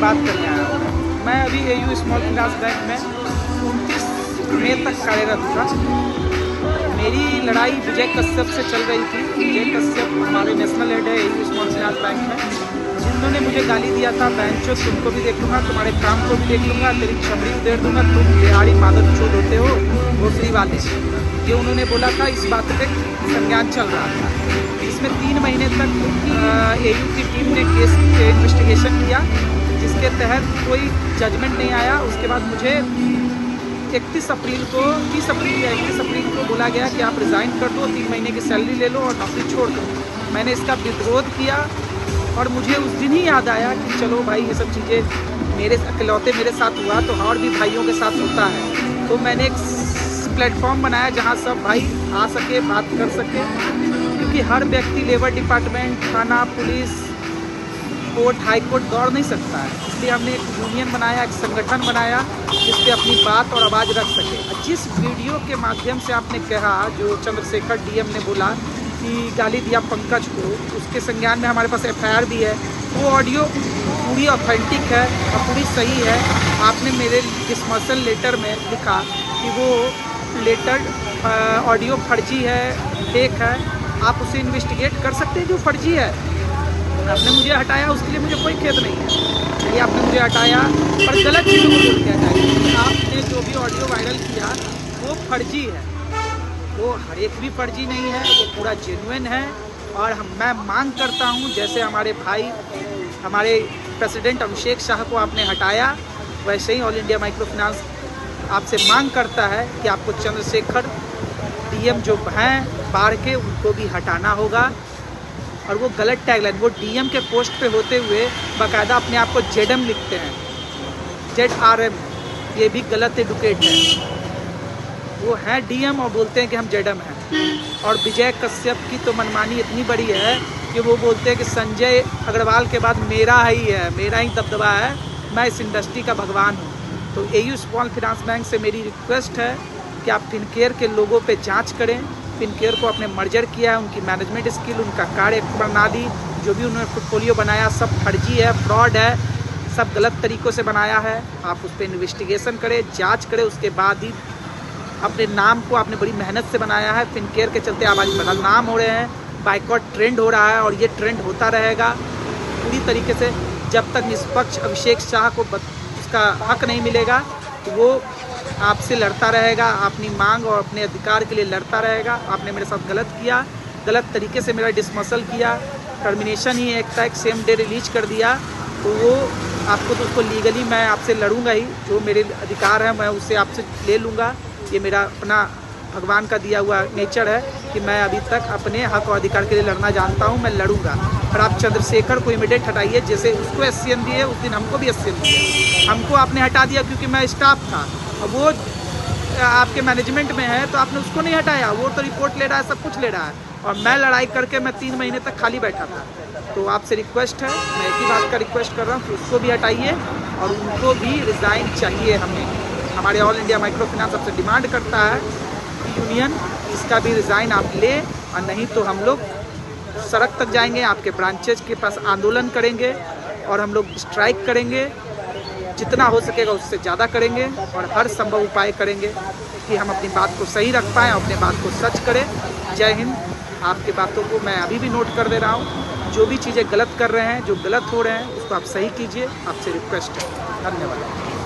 बात करने आया हूँ। मैं अभी AU स्मॉल फाइनेंस बैंक में 29 मई तक कार्यरत था। मेरी लड़ाई विजय कश्यप से चल रही थी। विजय कश्यप हमारे नेशनल हेड है AU स्मॉल फाइनेंस बैंक में, जिन्होंने मुझे गाली दिया था, बैंचो तुमको भी देख लूँगा, तुम्हारे काम को भी देख लूँगा, तेरी छबड़ी उधेड़ दूँगा, तुम बिहारी मादक चोद होते हो, भोसड़ी वाले। ये उन्होंने बोला था। इस बात पे संज्ञान चल रहा था। इसमें 3 महीने तक AU की टीम ने केस इन्वेस्टिगेशन किया, जिसके तहत कोई जजमेंट नहीं आया। उसके बाद मुझे 31 अप्रैल को 30 अप्रैल या 31 अप्रैल को बोला गया कि आप रिज़ाइन कर दो, 3 महीने की सैलरी ले लो और नौकरी छोड़ दो। मैंने इसका विरोध किया और मुझे उस दिन ही याद आया कि चलो भाई, ये सब चीज़ें मेरे इकलौते मेरे साथ हुआ तो और भी भाइयों के साथ होता है। तो मैंने एक प्लेटफॉर्म बनाया जहाँ सब भाई आ सके, बात कर सके, क्योंकि हर व्यक्ति लेबर डिपार्टमेंट, थाना, पुलिस, कोर्ट, हाई कोर्ट दौड़ नहीं सकता है। इसलिए हमने एक यूनियन बनाया, एक संगठन बनाया जिस पे अपनी बात और आवाज़ रख सके। जिस वीडियो के माध्यम से आपने कहा, जो चंद्रशेखर DM ने बोला कि गाली दिया पंकज को, उसके संज्ञान में हमारे पास FIR भी है। वो ऑडियो पूरी ऑथेंटिक है और पूरी सही है। आपने मेरे डिसमिसल लेटर में लिखा कि वो लेटर ऑडियो फर्जी है, फेक है। आप उसे इन्वेस्टिगेट कर सकते हैं जो फर्जी है। आपने मुझे हटाया, उसके लिए मुझे कोई खेद नहीं है। चलिए, आपने मुझे हटाया और गलत चीज़ों को बोल के हटाया। आपने जो भी ऑडियो वायरल किया वो फर्जी है। वो हर एक भी फर्जी नहीं है, वो पूरा जेन्युइन है। और मैं मांग करता हूँ, जैसे हमारे भाई, हमारे प्रेसिडेंट अभिषेक शाह को आपने हटाया, वैसे ही ऑल इंडिया माइक्रो फाइनेंस आपसे मांग करता है कि आपको चंद्रशेखर DM जो हैं बाढ़ के, उनको भी हटाना होगा। और वो गलत टैगलाइन, वो DM के पोस्ट पे होते हुए बाकायदा अपने आप को ZM लिखते हैं, ZRM। ये भी गलत एडुकेट है। वो हैं DM और बोलते हैं कि हम ZM हैं। और विजय कश्यप की तो मनमानी इतनी बड़ी है कि वो बोलते हैं कि संजय अग्रवाल के बाद मेरा ही है, मेरा ही दबदबा है, मैं इस इंडस्ट्री का भगवान हूँ। तो AU स्मॉल फाइनेंस बैंक से मेरी रिक्वेस्ट है कि आप फिनकेयर के लोगों पे जांच करें। फिनकेयर को आपने मर्जर किया है, उनकी मैनेजमेंट स्किल, उनका कार्य प्रणाली, जो भी उन्होंने पोर्टफोलियो बनाया, सब फर्जी है, फ्रॉड है, सब गलत तरीक़ों से बनाया है। आप उस पर इन्वेस्टिगेशन करें, जाँच करें, उसके बाद ही अपने नाम को आपने बड़ी मेहनत से बनाया है। फिनकेयर के चलते आवाज़ बदनाम हो रहे हैं, बाइकॉट ट्रेंड हो रहा है और ये ट्रेंड होता रहेगा पूरी तरीके से जब तक निष्पक्ष अभिषेक शाह को उसका हक नहीं मिलेगा। तो वो आपसे लड़ता रहेगा, अपनी मांग और अपने अधिकार के लिए लड़ता रहेगा। आपने मेरे साथ गलत किया, गलत तरीके से मेरा डिसमिसल किया, टर्मिनेशन ही एक था, एक सेम डे रिलीज कर दिया। तो वो आपको तो उसको लीगली मैं आपसे लड़ूंगा ही, जो मेरे अधिकार है मैं उससे आपसे ले लूँगा। ये मेरा अपना भगवान का दिया हुआ नेचर है कि मैं अभी तक अपने हक और अधिकार के लिए लड़ना जानता हूँ, मैं लड़ूंगा। और आप चंद्रशेखर को इमीडिएट हटाइए, जैसे उसको SCM दिए उस दिन हमको भी SCM दिए। हमको आपने हटा दिया क्योंकि मैं स्टाफ था, और वो आपके मैनेजमेंट में है तो आपने उसको नहीं हटाया। वो तो रिपोर्ट ले रहा है, सब कुछ ले रहा है, और मैं लड़ाई करके मैं 3 महीने तक खाली बैठा था। तो आपसे रिक्वेस्ट है, मैं एक ही बात का रिक्वेस्ट कर रहा हूँ कि उसको भी हटाइए और उनको भी रिज़ाइन चाहिए। हमारे ऑल इंडिया माइक्रो फाइनेंस आपसे डिमांड करता है कि यूनियन इसका भी रिज़ाइन आप ले, और नहीं तो हम लोग सड़क तक जाएंगे, आपके ब्रांचेज के पास आंदोलन करेंगे और हम लोग स्ट्राइक करेंगे। जितना हो सकेगा उससे ज़्यादा करेंगे और हर संभव उपाय करेंगे कि हम अपनी बात को सही रख पाएँ, अपने बात को सच करें। जय हिंद। आपकी बातों को मैं अभी भी नोट कर दे रहा हूँ। जो भी चीज़ें गलत कर रहे हैं, जो गलत हो रहे हैं, उसको आप सही कीजिए। आपसे रिक्वेस्ट है। धन्यवाद।